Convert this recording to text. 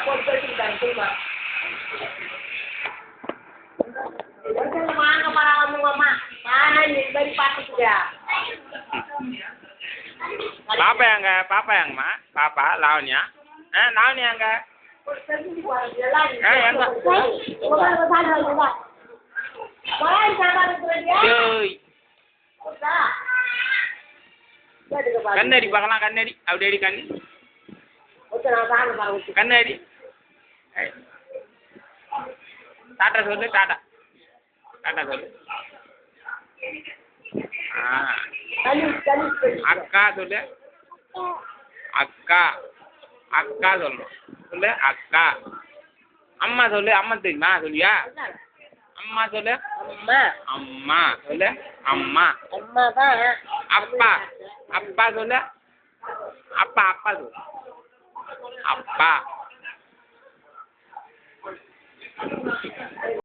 போட்டு வச்சுக்கிட்டாங்க சும்மா. வாங்க பரவாயில்லம்மா. நானே இந்த மாதிரி பார்த்துக்கியா. பாப்பா எங்க பாப்பா எங்கம்மா பாப்பா லாவண்யா லாவண்யா எங்க எங்க கண்ணடி பார்க்கலாம் கண்ணடி அப்படி அடி கண்ணு கண்ணடி டாட்டா சொல்லு டாட்டா டாட்டா சொல்லு அக்கா சொல்லு அக்கா அக்கா சொல்லணும் சொல்லு அக்கா அம்மா சொல்லு அம்மா தெரியுமா சொல்லியா அம்மா சொல்லு அம்மா அம்மா சொல்லு அம்மா அம்மா தான். அப்பா அப்பா சொல்லு அப்பா அப்பா சொல்லு அப்பா